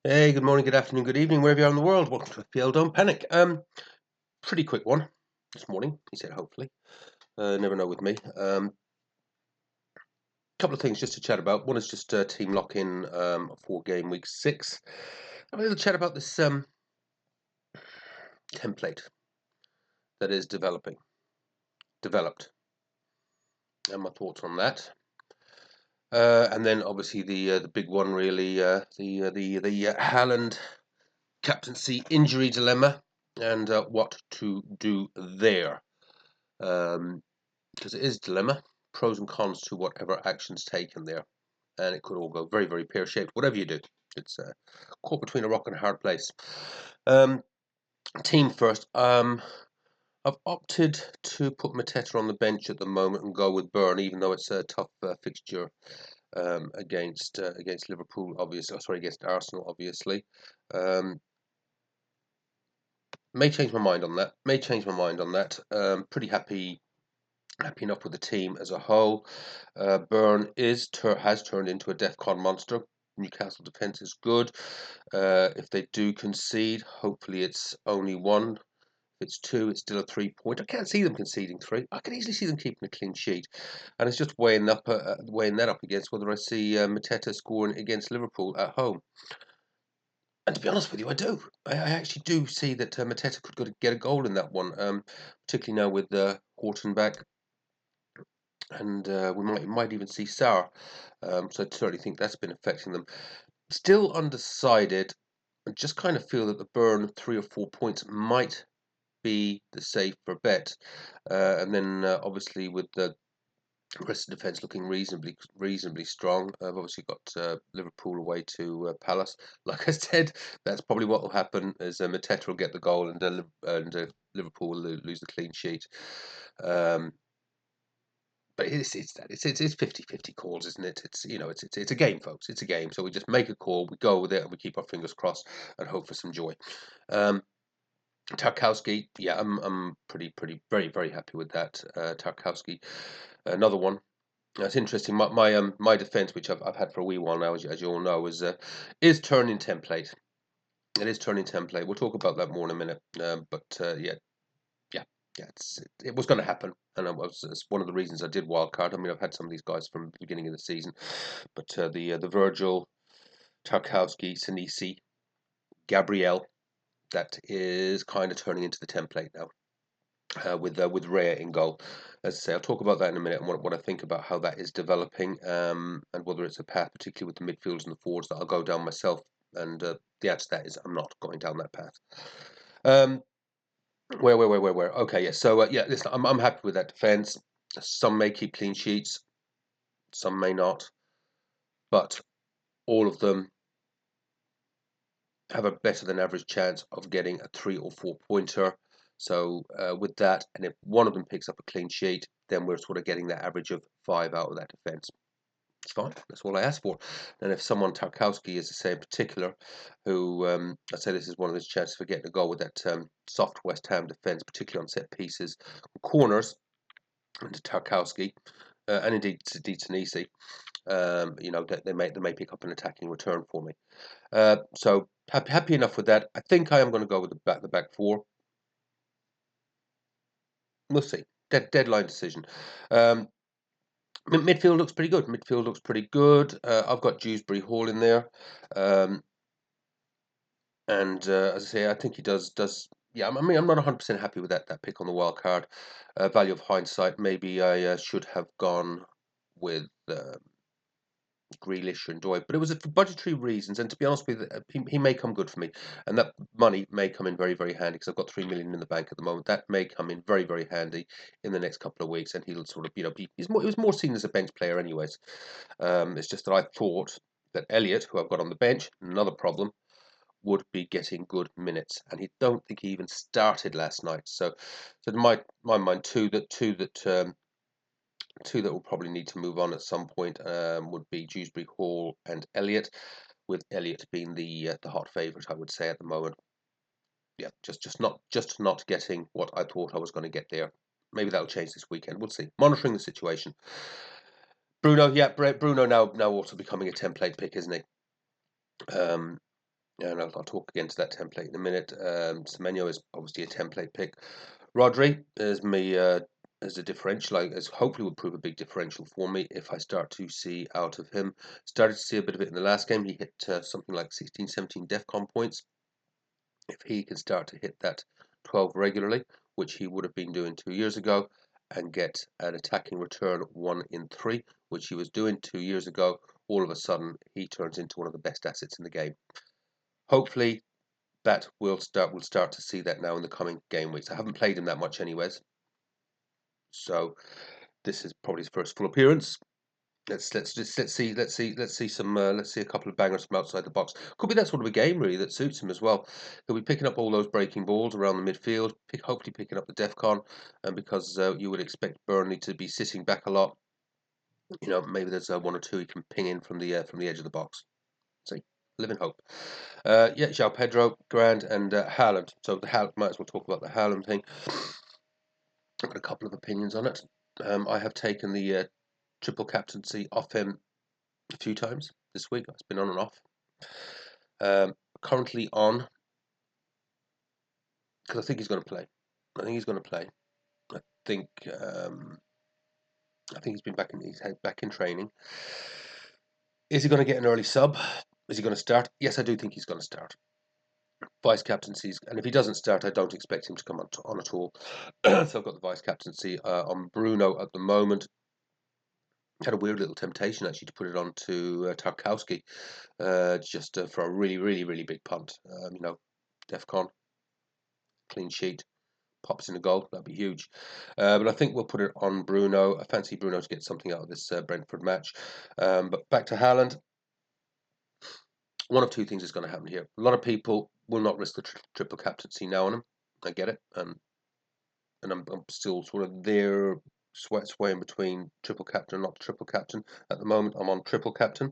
Hey, good morning, good afternoon, good evening, wherever you are in the world. Welcome to FPL. Don't panic. Pretty quick one this morning. He said, hopefully. Never know with me. Couple of things just to chat about. One is just team lock-in for game week 6. Have a little chat about this template that is developed, and my thoughts on that. And then obviously the big one, really, the Haaland captaincy injury dilemma and what to do there. Because it is a dilemma, pros and cons to whatever actions taken there, and it could all go very, very pear-shaped. Whatever you do, it's caught between a rock and a hard place. Team first. I've opted to put Mateta on the bench at the moment and go with Burn, even though it's a tough fixture against Liverpool, obviously. Oh, sorry, against Arsenal, obviously. May change my mind on that. Pretty happy enough with the team as a whole. Burn has turned into a DEFCON monster. Newcastle defence is good. If they do concede, hopefully it's only one. If it's two, it's still a 3-point. I can't see them conceding three. I can easily see them keeping a clean sheet, and it's just weighing that up against whether I see Mateta scoring against Liverpool at home. And to be honest with you, I do. I actually do see that Mateta could get a goal in that one, particularly now with Horton back. And we might even see Sarr. So I certainly think that's been affecting them. Still undecided. I just kind of feel that the Burn 3 or 4 points might be the safer bet. And then obviously with the rest of the defence looking reasonably strong. I've obviously got Liverpool away to Palace. Like I said, that's probably what will happen. Is Mateta will get the goal and Liverpool will lose the clean sheet. But it's 50-50 calls, isn't it? It's a game, folks. It's a game. So we just make a call, we go with it, and we keep our fingers crossed and hope for some joy. Tarkowski, yeah, I'm pretty very very happy with that. Tarkowski, another one. That's interesting. My defence, which I've had for a wee while now, as you all know, is turning template. It is turning template. We'll talk about that more in a minute. Yeah, it was going to happen, and it's one of the reasons I did wildcard. I mean, I've had some of these guys from the beginning of the season, but the Virgil, Tarkowski, Sinisi, Gabriel, that is kind of turning into the template now. With Raya in goal, as I say, I'll talk about that in a minute and what I think about how that is developing, and whether it's a path, particularly with the midfielders and the forwards, that I'll go down myself. And the answer to that is I'm not going down that path. Where? Okay, yeah. So yeah, listen, I'm happy with that defence. Some may keep clean sheets, some may not, but all of them have a better than average chance of getting a 3 or 4 pointer. So with that, and if one of them picks up a clean sheet, then we're sort of getting that average of 5 out of that defence. It's fine. That's all I asked for. And if someone, Tarkowski is the same particular, who I'd say this is one of his chances for getting a goal with that soft West Ham defence, particularly on set pieces, corners, and Tarkowski, and indeed Tanisi. They may pick up an attacking return for me. So happy enough with that. I think I am going to go with the back four. We'll see. Deadline decision. Midfield looks pretty good. I've got Dewsbury Hall in there, and as I say, I think he does. Yeah, I mean, I'm not 100% happy with that pick on the wild card. Value of hindsight, maybe I should have gone with Grealish and Doyle, but it was for budgetary reasons. And to be honest with you, he may come good for me, and that money may come in very, very handy because I've got 3 million in the bank at the moment. That may come in very, very handy in the next couple of weeks, and he'll sort of, he was more seen as a bench player, anyways. It's just that I thought that Elliot, who I've got on the bench, another problem, would be getting good minutes, and he don't think he even started last night. So in my mind, two that will probably need to move on at some point would be Dewsbury Hall and Elliot, with Elliot being the hot favourite, I would say, at the moment. Yeah, just not getting what I thought I was going to get there. Maybe that'll change this weekend. We'll see. Monitoring the situation. Bruno, yeah, Bruno now also becoming a template pick, isn't he? and I'll talk again to that template in a minute. Semenyo is obviously a template pick. Rodri is me as a differential, as hopefully will prove a big differential for me if I start to see out of him. Started to see a bit of it in the last game. He hit something like 16, 17 DEFCON points. If he can start to hit that 12 regularly, which he would have been doing 2 years ago, and get an attacking return 1 in 3, which he was doing 2 years ago, all of a sudden he turns into one of the best assets in the game. Hopefully that we'll start to see that now in the coming game weeks. I haven't played him that much anyways, so this is probably his first full appearance. Let's see a couple of bangers from outside the box. Could be that sort of a game really that suits him as well. He'll be picking up all those breaking balls around the midfield, hopefully picking up the DEFCON, and because you would expect Burnley to be sitting back a lot, maybe there's one or two he can ping in from the edge of the box. See, live in hope. João Pedro, Grand, and Haaland. So might as well talk about the Haaland thing. I've got a couple of opinions on it. I have taken the triple captaincy off him a few times this week. It's been on and off. Currently on because I think he's going to play. I think he's going to play. I think he's been back in training. Is he going to get an early sub? Is he going to start? Yes, I do think he's going to start. Vice captaincies, and if he doesn't start, I don't expect him to come on at all. So I've got the vice captaincy on Bruno at the moment. Had a weird little temptation actually to put it on to Tarkowski, just for a really, really, really big punt. DEFCON, clean sheet, pops in a goal. That'd be huge. But I think we'll put it on Bruno. I fancy Bruno to get something out of this Brentford match. But back to Haaland. One of two things is going to happen here. A lot of people will not risk the triple captaincy now on him. I get it, and I'm still sort of there, swaying between triple captain and not triple captain. At the moment, I'm on triple captain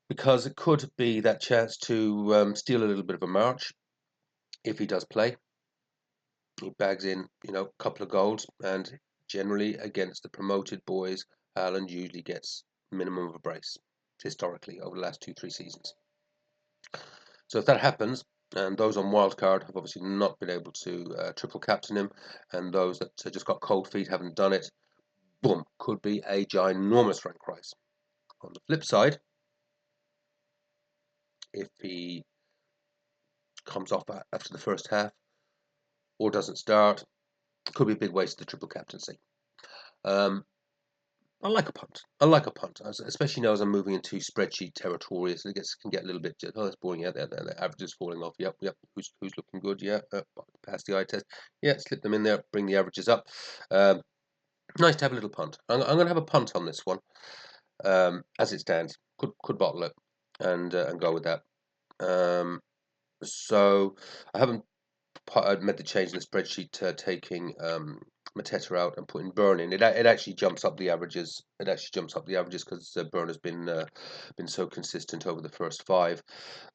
because it could be that chance to steal a little bit of a march if he does play. He bags in, a couple of goals, and generally against the promoted boys, Haaland usually gets minimum of a brace historically over the last 2-3 seasons. So if that happens, and those on wildcard have obviously not been able to triple captain him, and those that just got cold feet haven't done it, boom, could be a ginormous rank rise. On the flip side, if he comes off after the first half or doesn't start, could be a big waste of the triple captaincy. I like a punt. Especially now as I'm moving into spreadsheet territory. So it can get a little bit. Oh, that's boring. Yeah, the averages falling off. Yep. Who's looking good? Yeah, pass the eye test. Yeah, slip them in there. Bring the averages up. Nice to have a little punt. I'm going to have a punt on this one. As it stands, could bottle it and go with that. So I haven't made the change in the spreadsheet, taking Mateta out and putting Burn in. It actually jumps up the averages. It actually jumps up the averages because Burn has been so consistent over the first 5.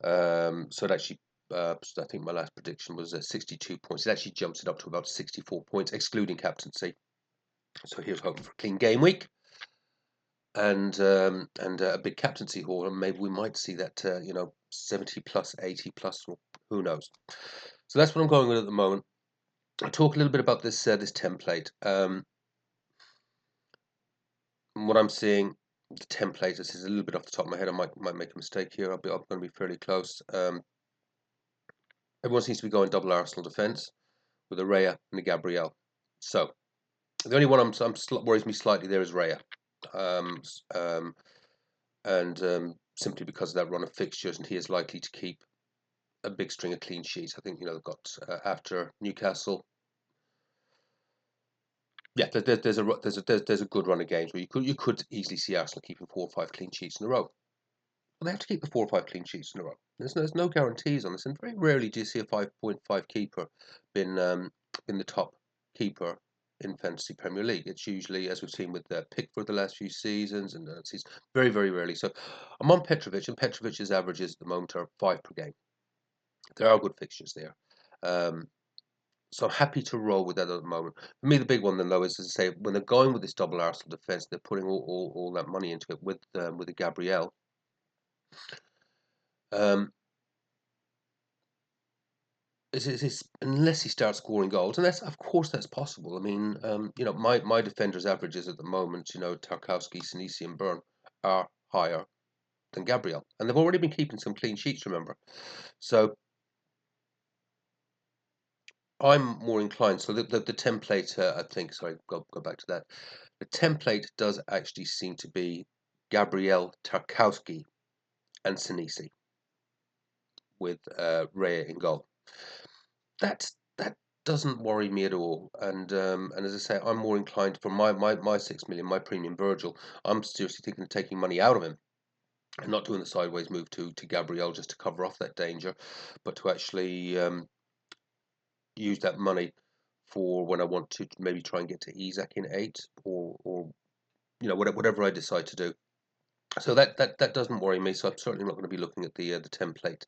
So it actually. I think my last prediction was 62 points. It actually jumps it up to about 64 points, excluding captaincy. So here's hoping for a clean game week and a big captaincy haul, and maybe we might see that 70 plus, 80 plus, or who knows. So that's what I'm going with at the moment. I'll talk a little bit about this template. What I'm seeing, the template. This is a little bit off the top of my head. I might make a mistake here. I'm going to be fairly close. Everyone seems to be going double Arsenal defence with a Raya and a Gabriel. So the only one worries me slightly there is Raya. Simply because of that run of fixtures, and he is likely to keep a big string of clean sheets. I think they've got after Newcastle. Yeah, there's a good run of games where you could easily see Arsenal keeping 4 or 5 clean sheets in a row. But they have to keep the 4 or 5 clean sheets in a row. There's no guarantees on this, and very rarely do you see a 5.5 keeper been the top keeper in fantasy Premier League. It's usually, as we've seen with Pickford the last few seasons, and it's very, very rarely. So I'm on Petrovic, and Petrovic's averages at the moment are 5 per game. There are good fixtures there. So I'm happy to roll with that at the moment. For me, the big one then, though, is to say when they're going with this double Arsenal defence, they're putting all that money into it with the Gabriel. unless he starts scoring goals, and of course that's possible. I mean, my defenders' averages at the moment, Tarkowski, Sinisi, and Byrne are higher than Gabriel, and they've already been keeping some clean sheets. Remember, so I'm more inclined. So the template, I think. Sorry, go back to that. The template does actually seem to be Gabriel, Tarkowski, and Sinisi with Rea in goal. That doesn't worry me at all. And as I say, I'm more inclined for my 6 million, my premium Virgil. I'm seriously thinking of taking money out of him and not doing the sideways move to Gabriel just to cover off that danger, but to actually use that money for when I want to maybe try and get to Isak in 8, or whatever I decide to do. So that doesn't worry me. So I'm certainly not going to be looking at the template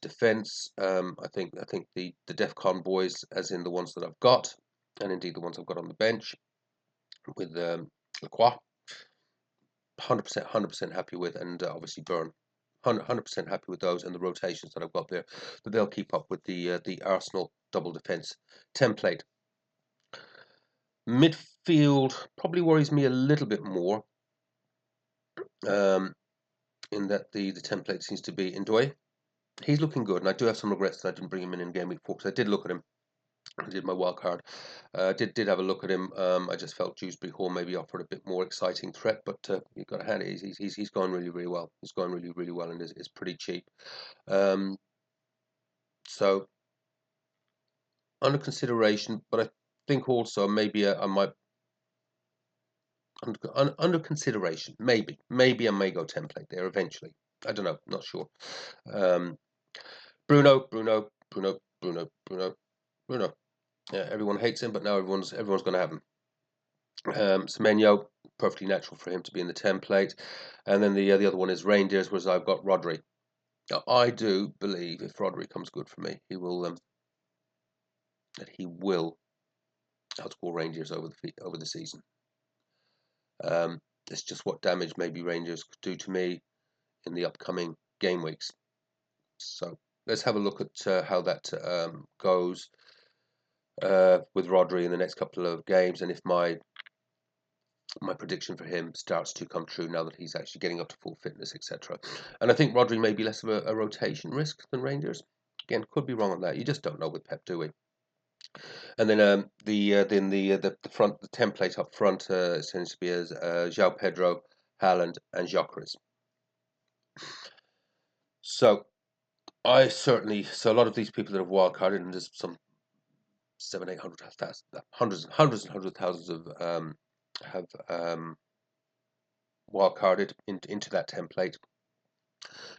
defense. I think the DefCon boys, as in the ones that I've got, and indeed the ones I've got on the bench with Lacroix, 100% happy with, and obviously Byrne, 100% happy with those and the rotations that I've got there. That they'll keep up with the Arsenal double defense template. Midfield probably worries me a little bit more. In that the template seems to be Ndoye. He's looking good, and I do have some regrets that I didn't bring him in game week 4, because I did look at him. I did my wild card. Did have a look at him. I just felt Dewsbury Hall maybe offered a bit more exciting threat, but you've got to hand it. He's gone really, really well. He's gone really, really well, and is pretty cheap. So under consideration, but I think also maybe I might under consideration. Maybe I may go template there eventually. I don't know. Not sure. Bruno. Yeah, everyone hates him, but now everyone's going to have him. Semenyo, perfectly natural for him to be in the template, and then the other one is Reindeers, whereas I've got Rodri. Now, I do believe if Rodri comes good for me, he will outscore Rangers over the season. It's just what damage maybe Rangers could do to me in the upcoming game weeks. So let's have a look at how that goes with Rodri in the next couple of games, and if my prediction for him starts to come true now that he's actually getting up to full fitness, etc. And I think Rodri may be less of a rotation risk than Rangers. Again, could be wrong on that. You just don't know with Pep, do we? And then the front, the template up front seems to be as João Pedro, Haaland, and Gyökeres. So so a lot of these people that have wildcarded, and there's some 700, 800,000, hundreds of thousands of have wildcarded into that template.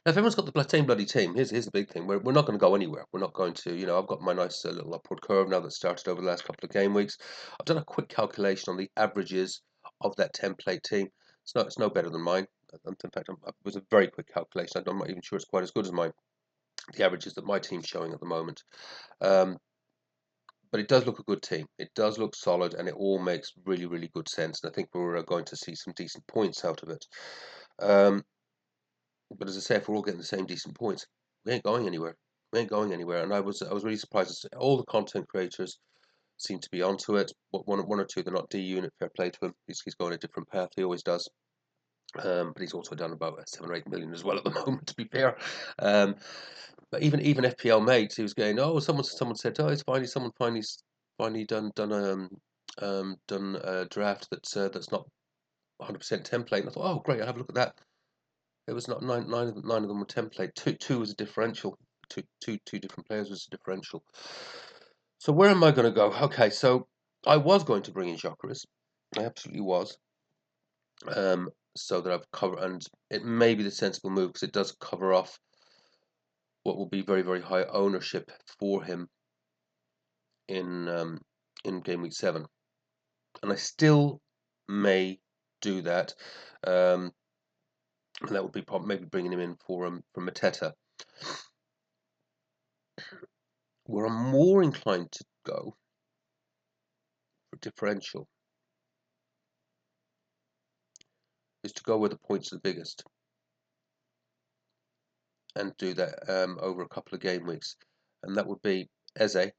Now, if everyone's got the same bloody team, here's the big thing. We're not going to go anywhere. We're not going to, I've got my nice little upward curve now that started over the last couple of game weeks. I've done a quick calculation on the averages of that template team. It's no better than mine. In fact, it was a very quick calculation. I'm not even sure it's quite as good as mine. The averages that my team's showing at the moment. But it does look a good team. It does look solid, and it all makes really, really good sense. And I think we're going to see some decent points out of it. But as I say, if we're all getting the same decent points, we ain't going anywhere. We ain't going anywhere. And I was really surprised to see all the content creators seem to be onto it. But one or two, they're not D unit. Fair play to him. He's going a different path. He always does. But he's also done about 7 or 8 million as well at the moment, to be fair. But even FPL mates, he was going, oh, someone said, oh, it's someone finally done a draft that's not 100% template. And I thought, oh, great, I'll have a look at that. It was not nine of them were template. Two was a differential. Two different players was a differential. So where am I going to go? Okay, so I was going to bring in Gyökeres. I absolutely was. So that I've covered, and it may be the sensible move because it does cover off what will be very, very high ownership for him in game week 7, and I still may do that. And that would be maybe bringing him in for Mateta. Where I'm more inclined to go for differential is to go where the points are the biggest and do that over a couple of game weeks. and that would be Eze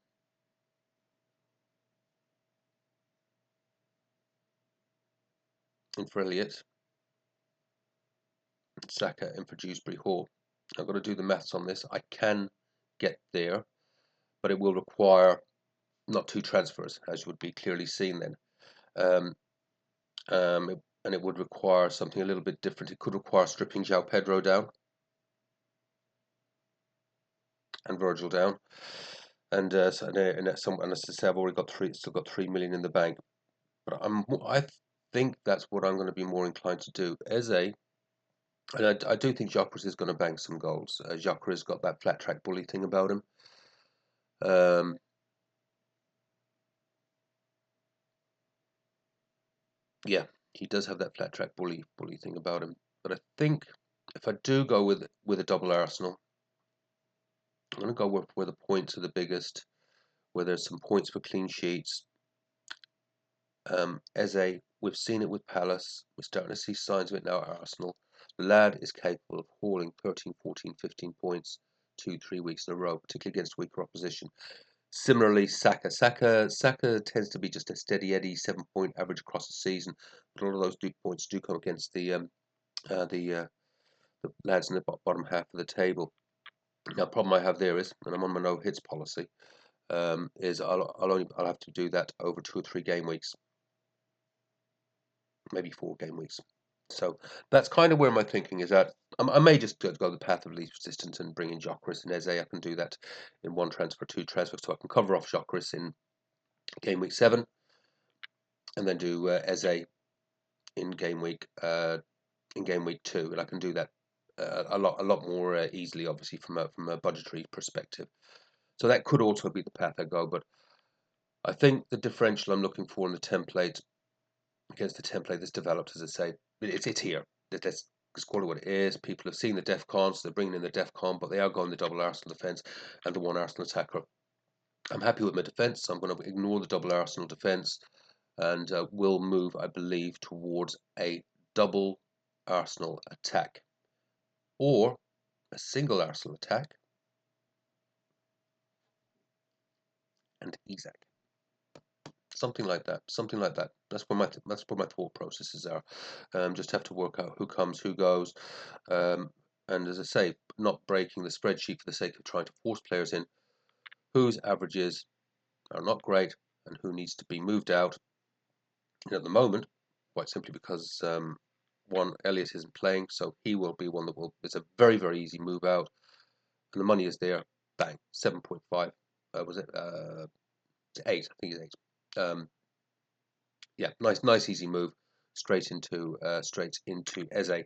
in for Elliott, Saka in for Dewsbury Hall. I've got to do the maths on this. I can get there, but it will require not 2 transfers, as would be clearly seen then. And it would require something a little bit different. It could require stripping João Pedro down and Virgil down, and as I say, I've already got still got 3 million in the bank. But I think that's what I'm going to be more inclined to do. Eze, and I do think Jacques is going to bang some goals. Jacques has got that flat track bully thing about him. Yeah, he does have that flat track bully thing about him. But I think if I do go with a double Arsenal, I'm going to go with where the points are the biggest, where there's some points for clean sheets. Eze, we've seen it with Palace. We're starting to see signs of it now at Arsenal. The lad is capable of hauling 13, 14, 15 points 2-3 weeks in a row, particularly against weaker opposition. Similarly, Saka. Saka tends to be just a steady Eddie 7-point average across the season, but a lot of those points do come against the lads in the bottom half of the table. Now, the problem I have there is, and I'm on my no hits policy, is I'll have to do that over 2 or 3 game weeks, maybe 4 game weeks. So that's kind of where my thinking is at. I may just go the path of least resistance and bring in Jacques and Eze. I can do that in 1 transfer, 2 transfers, so I can cover off Jacques in game week 7, and then do Eze in game week 2, and I can do that a lot more easily, obviously from a budgetary perspective. So that could also be the path I go, but I think the differential I'm looking for in the template against the template that's developed, as I say, it's here. Let's call it what it is. People have seen the DEFCON, so they're bringing in the DEFCON, but they are going the double Arsenal defence and the 1 Arsenal attacker. I'm happy with my defence, so I'm going to ignore the double Arsenal defence and will move, I believe, towards a double Arsenal attack or a single Arsenal attack and Isak. Something like that. Something like that. That's where my thought processes are. Just have to work out who comes, who goes, and as I say, not breaking the spreadsheet for the sake of trying to force players in whose averages are not great and who needs to be moved out. And at the moment, quite simply because one, Elliott isn't playing, so he will be one that will. It's a very easy move out, and the money is there. Bang, 7.5. Was it 8? I think it's 8. Yeah, nice easy move straight into Eze,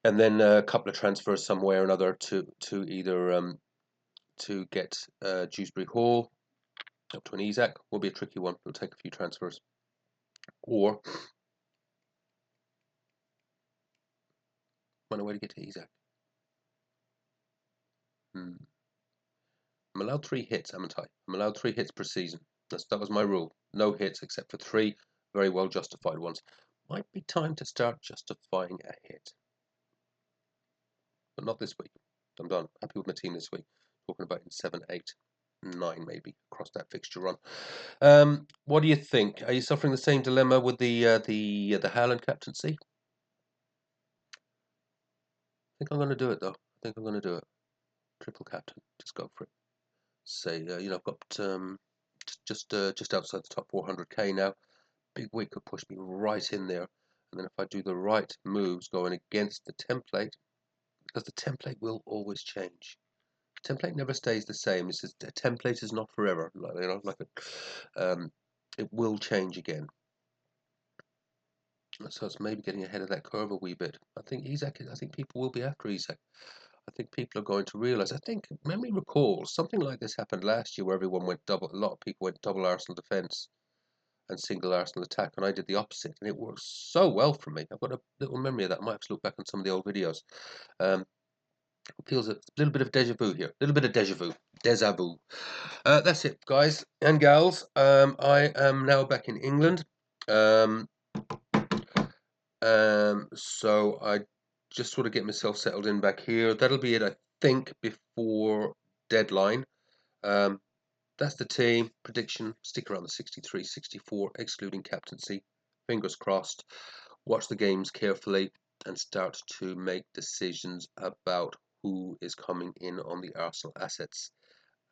and then a couple of transfers somewhere or another to either to get Dewsbury Hall up to an Isak. Will be a tricky one. It'll take a few transfers, or find a way to get to Isak. I'm allowed 3 hits, haven't I? I'm allowed 3 hits per season. That was my rule. No hits except for 3 very well justified ones. Might be time to start justifying a hit, but not this week. I'm done. Happy with my team this week. Talking about in 7, 8, 9 maybe across that fixture run. What do you think? Are you suffering the same dilemma with the Haaland captaincy? I think I'm going to do it though. I think I'm going to do it. Triple captain. Just go for it. Say, I've got just outside the top 400k now. Big week could push me right in there. And then if I do the right moves going against the template, because the template will always change. The template never stays the same. It's just, a template is not forever. It will change again. So it's maybe getting ahead of that curve a wee bit. I think people will be after Isak. I think people are going to realise. I think memory recalls something like this happened last year, where everyone went double. A lot of people went double Arsenal defence and single Arsenal attack, and I did the opposite, and it worked so well for me. I've got a little memory of that. I might have to look back on some of the old videos. It feels a little bit of deja vu here. A little bit of deja vu. Deja vu. That's it, guys and gals. I am now back in England. So I just sort of get myself settled in back here. That'll be it, I think, before deadline. That's the team prediction. Stick around the 63, 64, excluding captaincy. Fingers crossed. Watch the games carefully and start to make decisions about who is coming in on the Arsenal assets.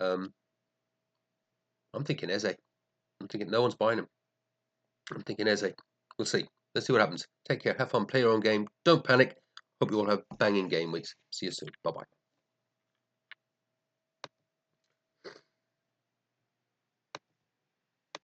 I'm thinking Eze. I'm thinking no one's buying him. I'm thinking Eze. We'll see. Let's see what happens. Take care. Have fun. Play your own game. Don't panic. Hope you all have banging game weeks. See you soon. Bye bye.